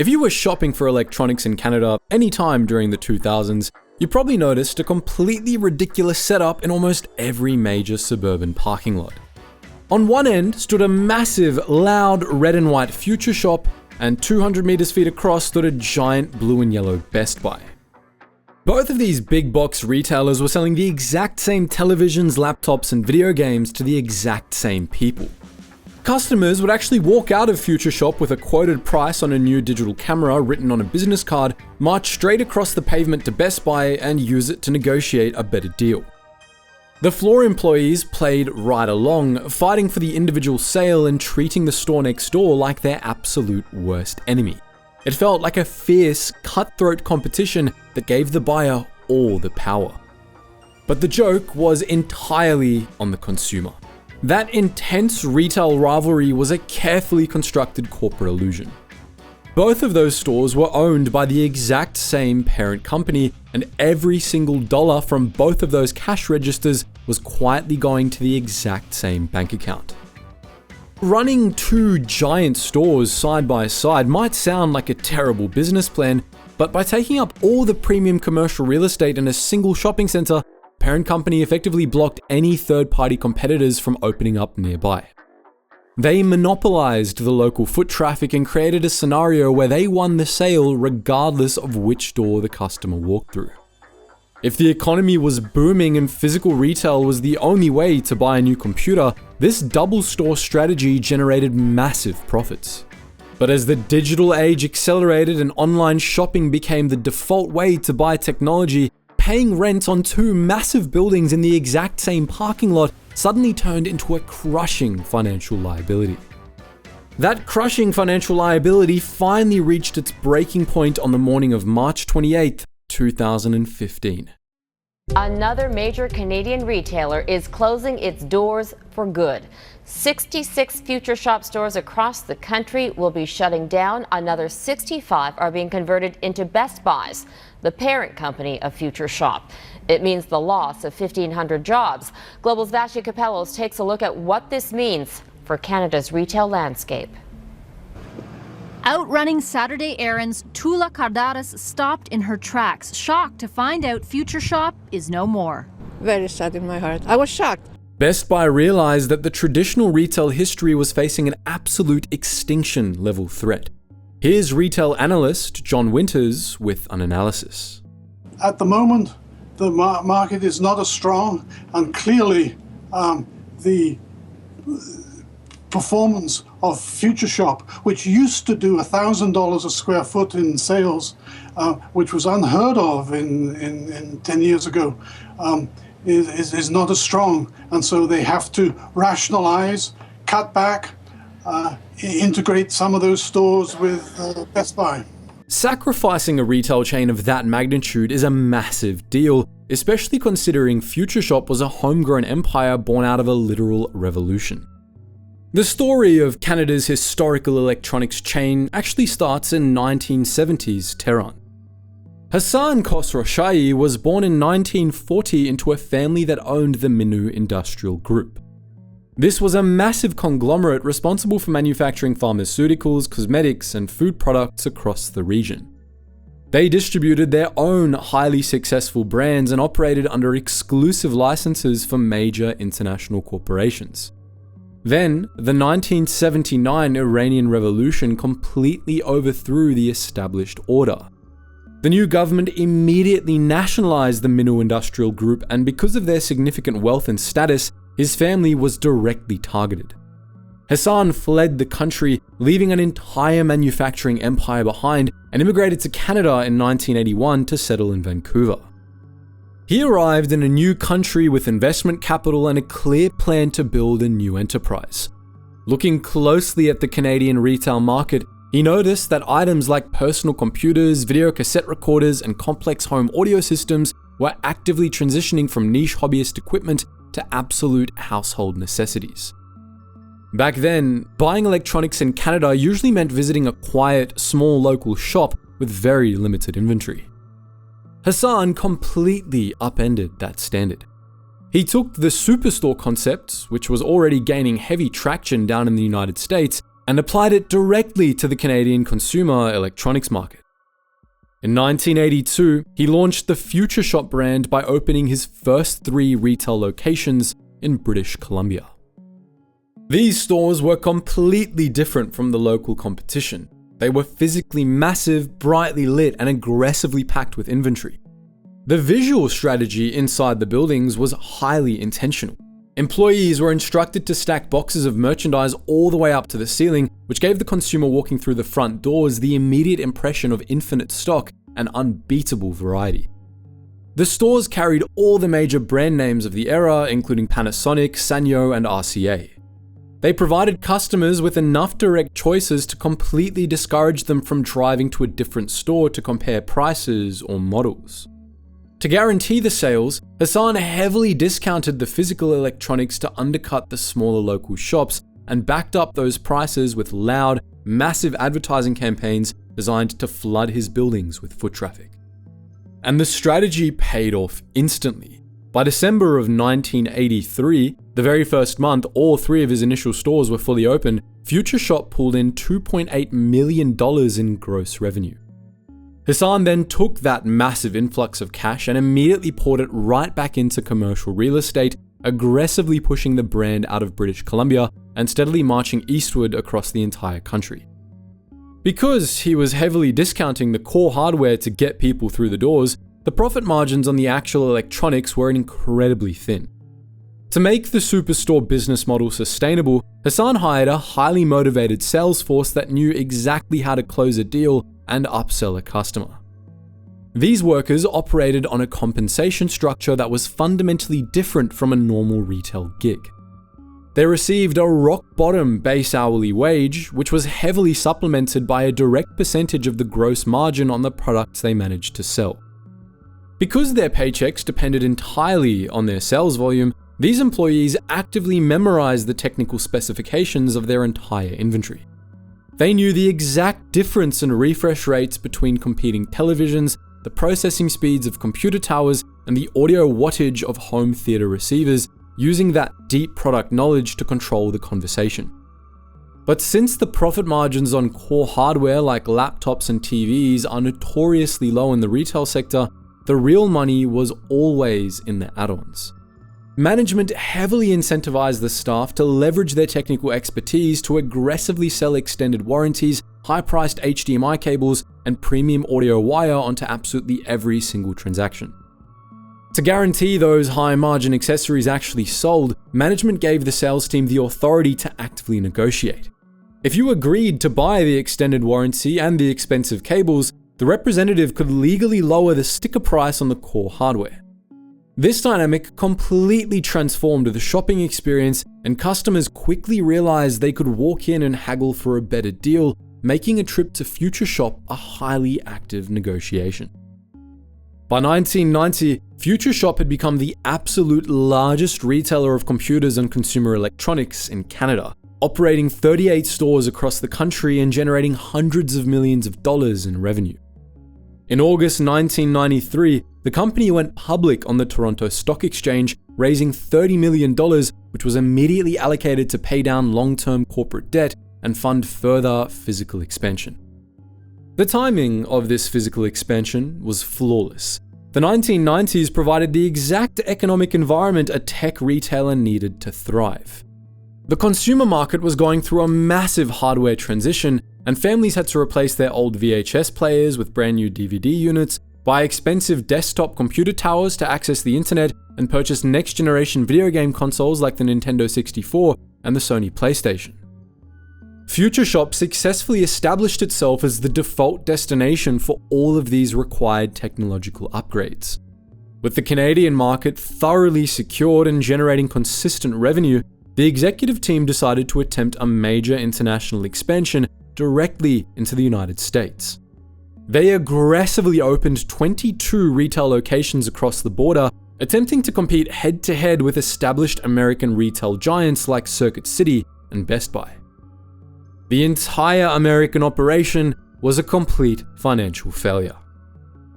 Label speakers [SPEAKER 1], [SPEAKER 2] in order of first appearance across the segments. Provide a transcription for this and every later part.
[SPEAKER 1] If you were shopping for electronics in Canada anytime during the 2000s, you probably noticed a completely ridiculous setup in almost every major suburban parking lot. On one end stood a massive, loud red and white Future Shop, and 200 feet across stood a giant blue and yellow Best Buy. Both of these big box retailers were selling the exact same televisions, laptops, and video games to the exact same people. Customers would actually walk out of Future Shop with a quoted price on a new digital camera written on a business card, march straight across the pavement to Best Buy, and use it to negotiate a better deal. The floor employees played right along, fighting for the individual sale and treating the store next door like their absolute worst enemy. It felt like a fierce, cutthroat competition that gave the buyer all the power. But the joke was entirely on the consumer. That intense retail rivalry was a carefully constructed corporate illusion. Both of those stores were owned by the exact same parent company, and every single dollar from both of those cash registers was quietly going to the exact same bank account. Running two giant stores side by side might sound like a terrible business plan, but by taking up all the premium commercial real estate in a single shopping center, the parent company effectively blocked any third-party competitors from opening up nearby. They monopolized the local foot traffic and created a scenario where they won the sale regardless of which door the customer walked through. If the economy was booming and physical retail was the only way to buy a new computer, this double store strategy generated massive profits. But as the digital age accelerated and online shopping became the default way to buy technology, paying rent on two massive buildings in the exact same parking lot suddenly turned into a crushing financial liability. That crushing financial liability finally reached its breaking point on the morning of March 28, 2015.
[SPEAKER 2] Another major Canadian retailer is closing its doors for good. 66 Future Shop stores across the country will be shutting down. Another 65 are being converted into Best Buys, the parent company of Future Shop. It means the loss of 1,500 jobs. Global's Vashti Capellos takes a look at what this means for Canada's retail landscape.
[SPEAKER 3] Outrunning Saturday errands, Tula Cardaras stopped in her tracks, shocked to find out Future Shop is no more.
[SPEAKER 4] Very sad in my heart. I was shocked.
[SPEAKER 1] Best Buy realized that the traditional retail history was facing an absolute extinction level threat. Here's retail analyst John Winters with an analysis.
[SPEAKER 5] At the moment, the market is not as strong, and clearly the performance of Future Shop, which used to do $1,000 a square foot in sales, which was unheard of in 10 years ago, is not as strong. And so they have to rationalize, cut back, integrate some of those stores with Best Buy.
[SPEAKER 1] Sacrificing a retail chain of that magnitude is a massive deal, especially considering Future Shop was a homegrown empire born out of a literal revolution. The story of Canada's historical electronics chain actually starts in 1970s Tehran. Hassan Khosrowshahi was born in 1940 into a family that owned the Minu Industrial Group. This was a massive conglomerate responsible for manufacturing pharmaceuticals, cosmetics, and food products across the region. They distributed their own highly successful brands and operated under exclusive licenses for major international corporations. Then, the 1979 Iranian Revolution completely overthrew the established order. The new government immediately nationalized the Minu Industrial Group, and because of their significant wealth and status, his family was directly targeted. Hassan fled the country, leaving an entire manufacturing empire behind, and immigrated to Canada in 1981 to settle in Vancouver. He arrived in a new country with investment capital and a clear plan to build a new enterprise. Looking closely at the Canadian retail market, he noticed that items like personal computers, video cassette recorders, and complex home audio systems were actively transitioning from niche hobbyist equipment to absolute household necessities. Back then, buying electronics in Canada usually meant visiting a quiet, small local shop with very limited inventory. Hassan completely upended that standard. He took the superstore concept, which was already gaining heavy traction down in the United States, and applied it directly to the Canadian consumer electronics market. In 1982, he launched the Future Shop brand by opening his first 3 retail locations in British Columbia. These stores were completely different from the local competition. They were physically massive, brightly lit, and aggressively packed with inventory. The visual strategy inside the buildings was highly intentional. Employees were instructed to stack boxes of merchandise all the way up to the ceiling, which gave the consumer walking through the front doors the immediate impression of infinite stock and unbeatable variety. The stores carried all the major brand names of the era, including Panasonic, Sanyo, and RCA. They provided customers with enough direct choices to completely discourage them from driving to a different store to compare prices or models. To guarantee the sales, Hassan heavily discounted the physical electronics to undercut the smaller local shops and backed up those prices with loud, massive advertising campaigns designed to flood his buildings with foot traffic. And the strategy paid off instantly. By December of 1983, the very first month all 3 of his initial stores were fully opened, Future Shop pulled in $2.8 million in gross revenue. Hassan then took that massive influx of cash and immediately poured it right back into commercial real estate, aggressively pushing the brand out of British Columbia and steadily marching eastward across the entire country. Because he was heavily discounting the core hardware to get people through the doors, the profit margins on the actual electronics were incredibly thin. To make the superstore business model sustainable, Hassan hired a highly motivated sales force that knew exactly how to close a deal and upsell a customer. These workers operated on a compensation structure that was fundamentally different from a normal retail gig. They received a rock-bottom base hourly wage, which was heavily supplemented by a direct percentage of the gross margin on the products they managed to sell. Because their paychecks depended entirely on their sales volume, these employees actively memorized the technical specifications of their entire inventory. They knew the exact difference in refresh rates between competing televisions, the processing speeds of computer towers, and the audio wattage of home theater receivers, using that deep product knowledge to control the conversation. But since the profit margins on core hardware like laptops and TVs are notoriously low in the retail sector, the real money was always in the add-ons. Management heavily incentivized the staff to leverage their technical expertise to aggressively sell extended warranties, high-priced HDMI cables, and premium audio wire onto absolutely every single transaction. To guarantee those high-margin accessories actually sold, management gave the sales team the authority to actively negotiate. If you agreed to buy the extended warranty and the expensive cables, the representative could legally lower the sticker price on the core hardware. This dynamic completely transformed the shopping experience, and customers quickly realized they could walk in and haggle for a better deal, making a trip to Future Shop a highly active negotiation. By 1990, Future Shop had become the absolute largest retailer of computers and consumer electronics in Canada, operating 38 stores across the country and generating hundreds of millions of dollars in revenue. In August 1993, the company went public on the Toronto Stock Exchange, raising $30 million, which was immediately allocated to pay down long-term corporate debt and fund further physical expansion. The timing of this physical expansion was flawless. The 1990s provided the exact economic environment a tech retailer needed to thrive. The consumer market was going through a massive hardware transition, and families had to replace their old VHS players with brand new DVD units, buy expensive desktop computer towers to access the internet, and purchase next-generation video game consoles like the Nintendo 64 and the Sony PlayStation. Future Shop successfully established itself as the default destination for all of these required technological upgrades. With the Canadian market thoroughly secured and generating consistent revenue, the executive team decided to attempt a major international expansion directly into the United States. They aggressively opened 22 retail locations across the border, attempting to compete head-to-head with established American retail giants like Circuit City and Best Buy. The entire American operation was a complete financial failure.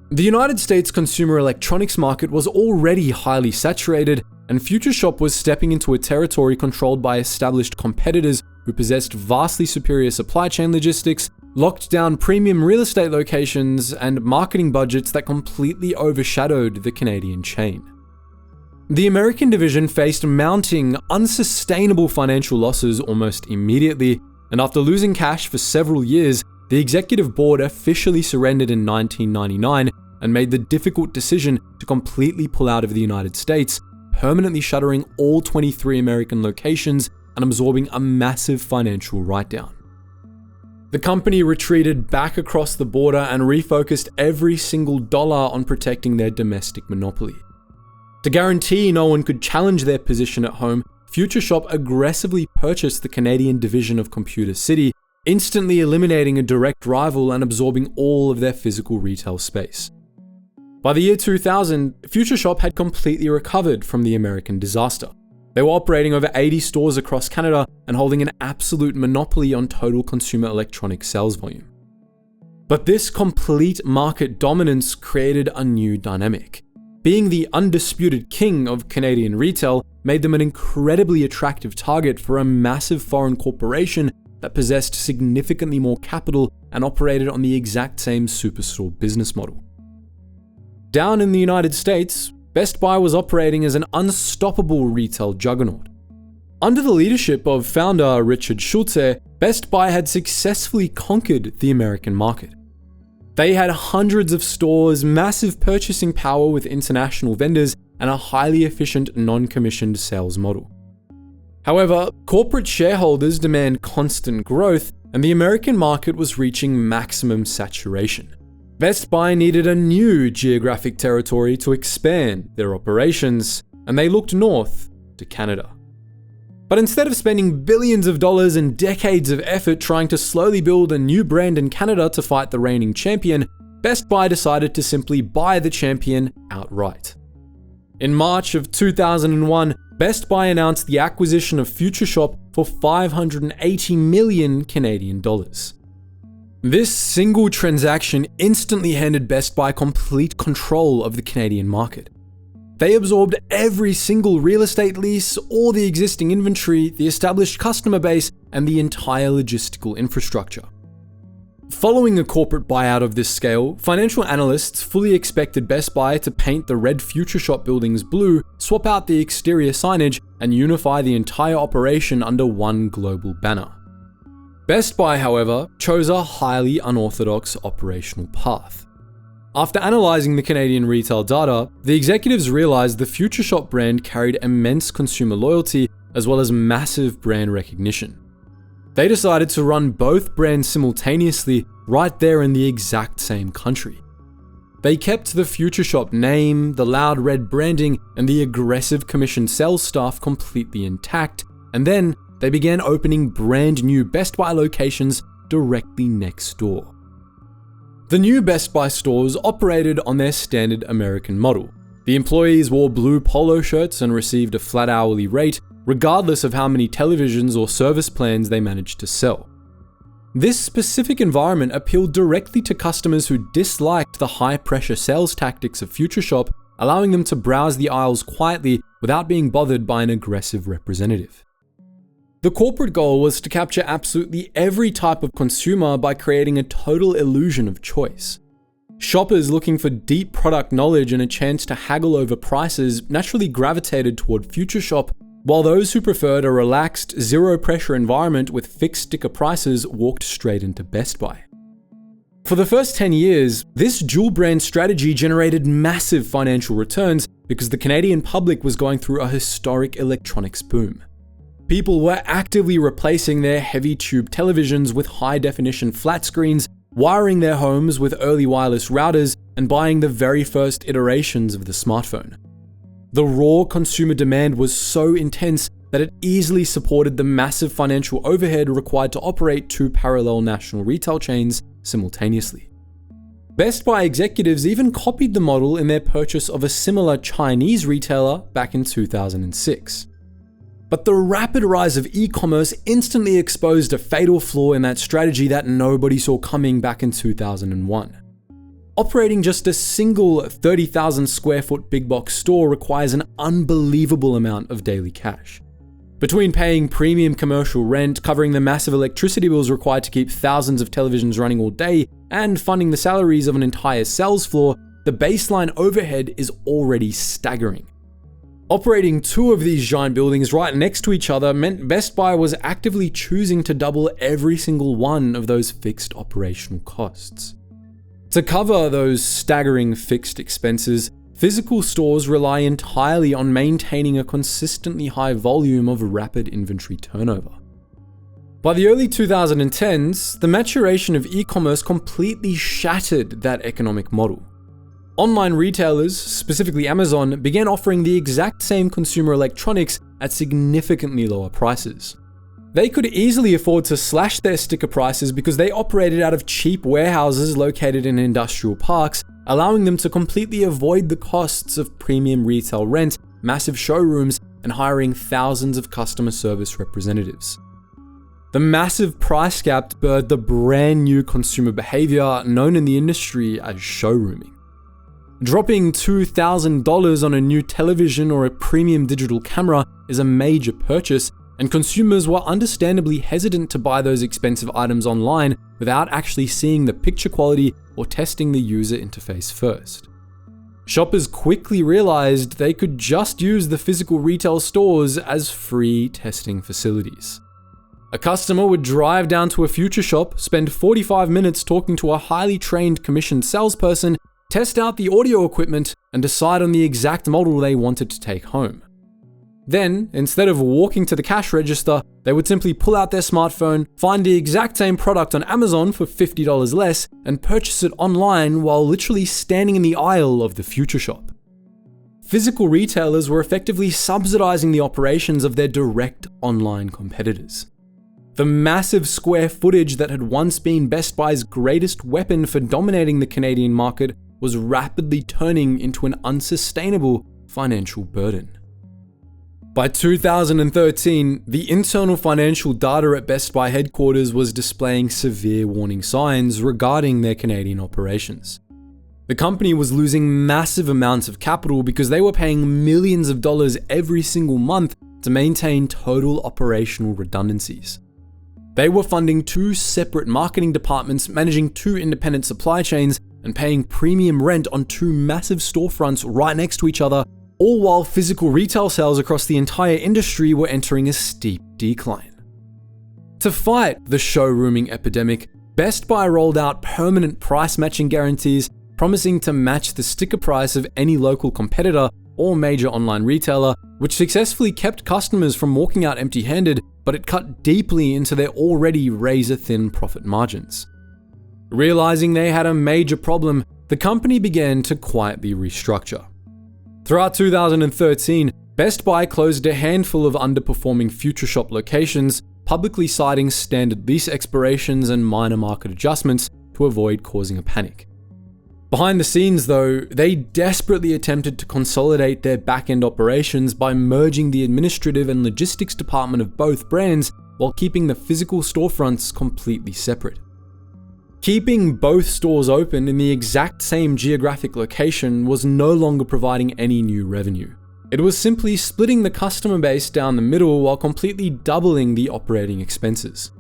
[SPEAKER 1] The United States consumer electronics market was already highly saturated, and Future Shop was stepping into a territory controlled by established competitors who possessed vastly superior supply chain logistics, locked down premium real estate locations, and marketing budgets that completely overshadowed the Canadian chain. The American division faced mounting, unsustainable financial losses almost immediately, and after losing cash for several years, the executive board officially surrendered in 1999 and made the difficult decision to completely pull out of the United States, permanently shuttering all 23 American locations and absorbing a massive financial write-down. The company retreated back across the border and refocused every single dollar on protecting their domestic monopoly. To guarantee no one could challenge their position at home, FutureShop aggressively purchased the Canadian division of Computer City, instantly eliminating a direct rival and absorbing all of their physical retail space. By the year 2000, FutureShop had completely recovered from the American disaster. They were operating over 80 stores across Canada and holding an absolute monopoly on total consumer electronics sales volume. But this complete market dominance created a new dynamic. Being the undisputed king of Canadian retail made them an incredibly attractive target for a massive foreign corporation that possessed significantly more capital and operated on the exact same superstore business model. Down in the United States, Best Buy was operating as an unstoppable retail juggernaut. Under the leadership of founder Richard Schulze, Best Buy had successfully conquered the American market. They had hundreds of stores, massive purchasing power with international vendors, and a highly efficient non-commissioned sales model. However, corporate shareholders demand constant growth, and the American market was reaching maximum saturation. Best Buy needed a new geographic territory to expand their operations, and they looked north to Canada. But instead of spending billions of dollars and decades of effort trying to slowly build a new brand in Canada to fight the reigning champion, Best Buy decided to simply buy the champion outright. In March of 2001, Best Buy announced the acquisition of FutureShop for 580 million Canadian dollars. This single transaction instantly handed Best Buy complete control of the Canadian market. They absorbed every single real estate lease, all the existing inventory, the established customer base, and the entire logistical infrastructure. Following a corporate buyout of this scale, financial analysts fully expected Best Buy to paint the red FutureShop buildings blue, swap out the exterior signage, and unify the entire operation under one global banner. Best Buy, however, chose a highly unorthodox operational path. After analyzing the Canadian retail data, the executives realized the FutureShop brand carried immense consumer loyalty as well as massive brand recognition. They decided to run both brands simultaneously right there in the exact same country. They kept the FutureShop name, the loud red branding, and the aggressive commissioned sales staff completely intact, and then they began opening brand new Best Buy locations directly next door. The new Best Buy stores operated on their standard American model. The employees wore blue polo shirts and received a flat hourly rate, regardless of how many televisions or service plans they managed to sell. This specific environment appealed directly to customers who disliked the high-pressure sales tactics of FutureShop, allowing them to browse the aisles quietly without being bothered by an aggressive representative. The corporate goal was to capture absolutely every type of consumer by creating a total illusion of choice. Shoppers looking for deep product knowledge and a chance to haggle over prices naturally gravitated toward FutureShop, while those who preferred a relaxed, zero-pressure environment with fixed sticker prices walked straight into Best Buy. For the first 10 years, this dual-brand strategy generated massive financial returns because the Canadian public was going through a historic electronics boom. People were actively replacing their heavy tube televisions with high-definition flat screens, wiring their homes with early wireless routers, and buying the very first iterations of the smartphone. The raw consumer demand was so intense that it easily supported the massive financial overhead required to operate two parallel national retail chains simultaneously. Best Buy executives even copied the model in their purchase of a similar Chinese retailer back in 2006. But the rapid rise of e-commerce instantly exposed a fatal flaw in that strategy that nobody saw coming back in 2001. Operating just a single 30,000 square foot big box store requires an unbelievable amount of daily cash. Between paying premium commercial rent, covering the massive electricity bills required to keep thousands of televisions running all day, and funding the salaries of an entire sales floor, the baseline overhead is already staggering. Operating two of these giant buildings right next to each other meant Best Buy was actively choosing to double every single one of those fixed operational costs. To cover those staggering fixed expenses, physical stores rely entirely on maintaining a consistently high volume of rapid inventory turnover. By the early 2010s, the maturation of e-commerce completely shattered that economic model. Online retailers, specifically Amazon, began offering the exact same consumer electronics at significantly lower prices. They could easily afford to slash their sticker prices because they operated out of cheap warehouses located in industrial parks, allowing them to completely avoid the costs of premium retail rent, massive showrooms, and hiring thousands of customer service representatives. The massive price gap birthed the brand new consumer behavior known in the industry as showrooming. Dropping $2,000 on a new television or a premium digital camera is a major purchase, and consumers were understandably hesitant to buy those expensive items online without actually seeing the picture quality or testing the user interface first. Shoppers quickly realized they could just use the physical retail stores as free testing facilities. A customer would drive down to a Future Shop, spend 45 minutes talking to a highly trained commissioned salesperson, test out the audio equipment, and decide on the exact model they wanted to take home. Then, instead of walking to the cash register, they would simply pull out their smartphone, find the exact same product on Amazon for $50 less, and purchase it online while literally standing in the aisle of the Future Shop. Physical retailers were effectively subsidizing the operations of their direct online competitors. The massive square footage that had once been Best Buy's greatest weapon for dominating the Canadian market was rapidly turning into an unsustainable financial burden. By 2013, the internal financial data at Best Buy headquarters was displaying severe warning signs regarding their Canadian operations. The company was losing massive amounts of capital because they were paying millions of dollars every single month to maintain total operational redundancies. They were funding two separate marketing departments, managing two independent supply chains, and paying premium rent on two massive storefronts right next to each other, all while physical retail sales across the entire industry were entering a steep decline. To fight the showrooming epidemic, Best Buy rolled out permanent price matching guarantees, promising to match the sticker price of any local competitor or major online retailer, which successfully kept customers from walking out empty-handed, but it cut deeply into their already razor-thin profit margins. Realizing they had a major problem, the company began to quietly restructure. Throughout 2013, Best Buy closed a handful of underperforming Future Shop locations, publicly citing standard lease expirations and minor market adjustments to avoid causing a panic. Behind the scenes though, they desperately attempted to consolidate their back-end operations by merging the administrative and logistics department of both brands while keeping the physical storefronts completely separate. Keeping both stores open in the exact same geographic location was no longer providing any new revenue. It was simply splitting the customer base down the middle while completely doubling the operating expenses.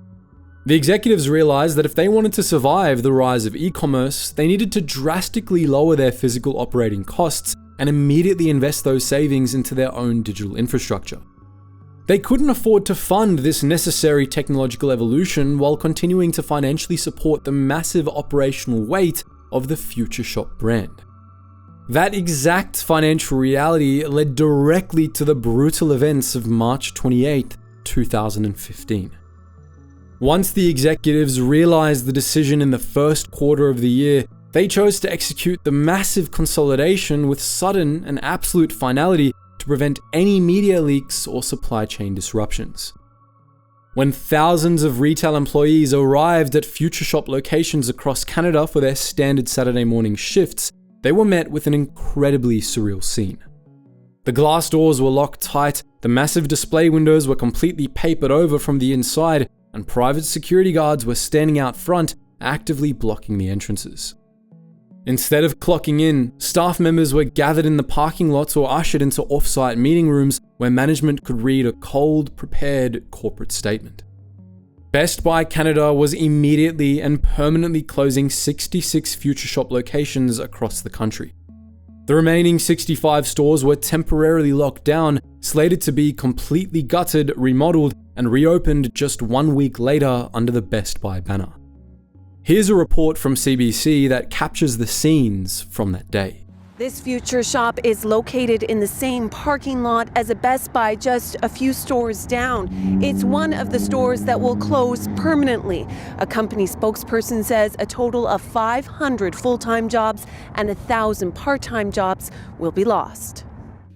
[SPEAKER 1] The executives realized that if they wanted to survive the rise of e-commerce, they needed to drastically lower their physical operating costs and immediately invest those savings into their own digital infrastructure. They couldn't afford to fund this necessary technological evolution while continuing to financially support the massive operational weight of the Future Shop brand. That exact financial reality led directly to the brutal events of March 28, 2015. Once the executives realized the decision in the first quarter of the year, they chose to execute the massive consolidation with sudden and absolute finality to prevent any media leaks or supply chain disruptions. When thousands of retail employees arrived at Future Shop locations across Canada for their standard Saturday morning shifts, they were met with an incredibly surreal scene. The glass doors were locked tight, the massive display windows were completely papered over from the inside, and private security guards were standing out front, actively blocking the entrances. Instead of clocking in, staff members were gathered in the parking lots or ushered into off-site meeting rooms where management could read a cold, prepared corporate statement. Best Buy Canada was immediately and permanently closing 66 Future Shop locations across the country. The remaining 65 stores were temporarily locked down, slated to be completely gutted, remodeled, and reopened just 1 week later under the Best Buy banner. Here's a report from CBC that captures the scenes from that day.
[SPEAKER 6] This Future Shop is located in the same parking lot as a Best Buy just a few stores down. It's one of the stores that will close permanently. A company spokesperson says a total of 500 full-time jobs and 1,000 part-time jobs will be lost.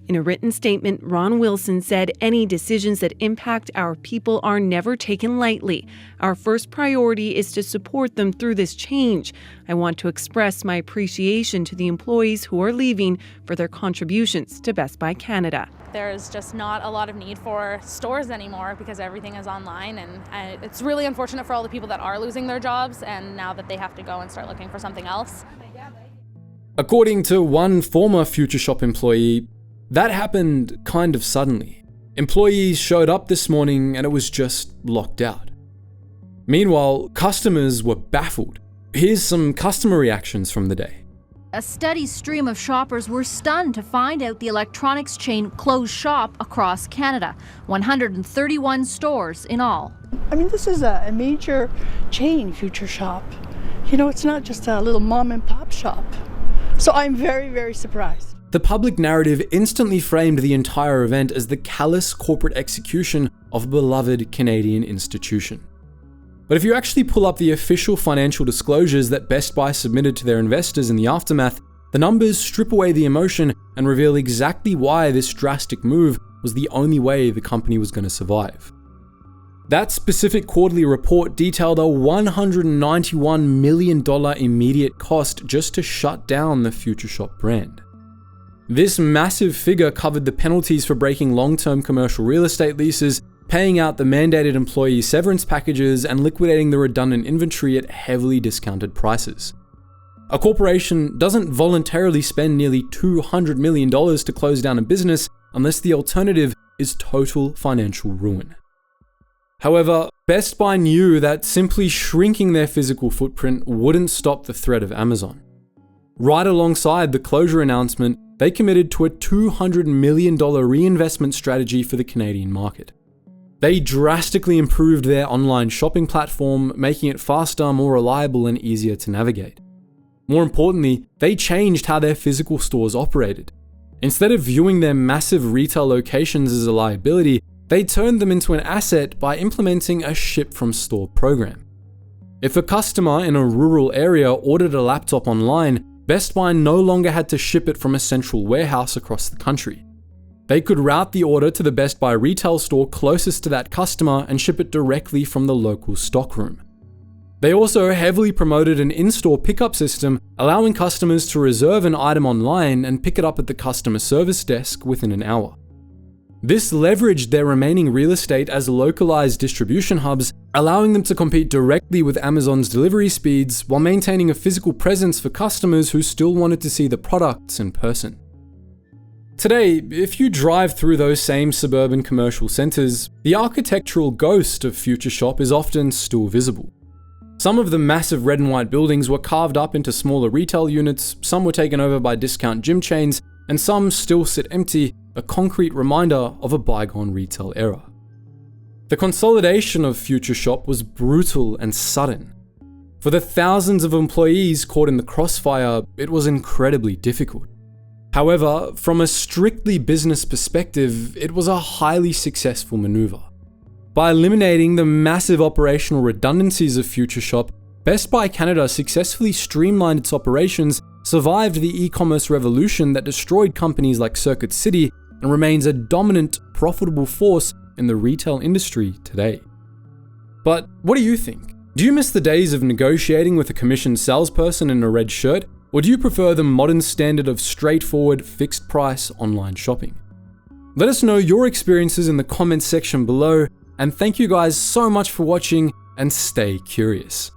[SPEAKER 6] In a written statement, Ron Wilson said any decisions that impact our people are never taken lightly. Our first priority is to support them through this change. I want to express my appreciation to the employees who are leaving for their contributions to Best Buy Canada.
[SPEAKER 7] There's just not a lot of need for stores anymore because everything is online, and it's really unfortunate for all the people that are losing their jobs and now that they have to go and start looking for something else.
[SPEAKER 1] According to one former Future Shop employee, that happened kind of suddenly. Employees showed up this morning and it was just locked out. Meanwhile, customers were baffled. Here's some customer reactions from the day.
[SPEAKER 3] A steady stream of shoppers were stunned to find out the electronics chain closed shop across Canada. 131 stores in all.
[SPEAKER 8] I mean, this is a major chain, Future Shop. You know, it's not just a little mom and pop shop. So I'm very, very surprised.
[SPEAKER 1] The public narrative instantly framed the entire event as the callous corporate execution of a beloved Canadian institution. But if you actually pull up the official financial disclosures that Best Buy submitted to their investors in the aftermath, the numbers strip away the emotion and reveal exactly why this drastic move was the only way the company was going to survive. That specific quarterly report detailed a $191 million immediate cost just to shut down the Future Shop brand. This massive figure covered the penalties for breaking long-term commercial real estate leases, paying out the mandated employee severance packages, and liquidating the redundant inventory at heavily discounted prices. A corporation doesn't voluntarily spend nearly $200 million to close down a business unless the alternative is total financial ruin. However, Best Buy knew that simply shrinking their physical footprint wouldn't stop the threat of Amazon. Right alongside the closure announcement, they committed to a $200 million reinvestment strategy for the Canadian market. They drastically improved their online shopping platform, making it faster, more reliable, and easier to navigate. More importantly, they changed how their physical stores operated. Instead of viewing their massive retail locations as a liability, they turned them into an asset by implementing a ship-from-store program. If a customer in a rural area ordered a laptop online, Best Buy no longer had to ship it from a central warehouse across the country. They could route the order to the Best Buy retail store closest to that customer and ship it directly from the local stockroom. They also heavily promoted an in-store pickup system, allowing customers to reserve an item online and pick it up at the customer service desk within an hour. This leveraged their remaining real estate as localized distribution hubs, allowing them to compete directly with Amazon's delivery speeds while maintaining a physical presence for customers who still wanted to see the products in person. Today, if you drive through those same suburban commercial centers, the architectural ghost of Future Shop is often still visible. Some of the massive red and white buildings were carved up into smaller retail units, some were taken over by discount gym chains, and some still sit empty, a concrete reminder of a bygone retail era. The consolidation of Future Shop was brutal and sudden. For the thousands of employees caught in the crossfire, it was incredibly difficult. However, from a strictly business perspective, it was a highly successful maneuver. By eliminating the massive operational redundancies of Future Shop, Best Buy Canada successfully streamlined its operations, survived the e-commerce revolution that destroyed companies like Circuit City, and remains a dominant, profitable force in the retail industry today. But what do you think? Do you miss the days of negotiating with a commissioned salesperson in a red shirt, or do you prefer the modern standard of straightforward, fixed-price online shopping? Let us know your experiences in the comments section below, and thank you guys so much for watching, and stay curious.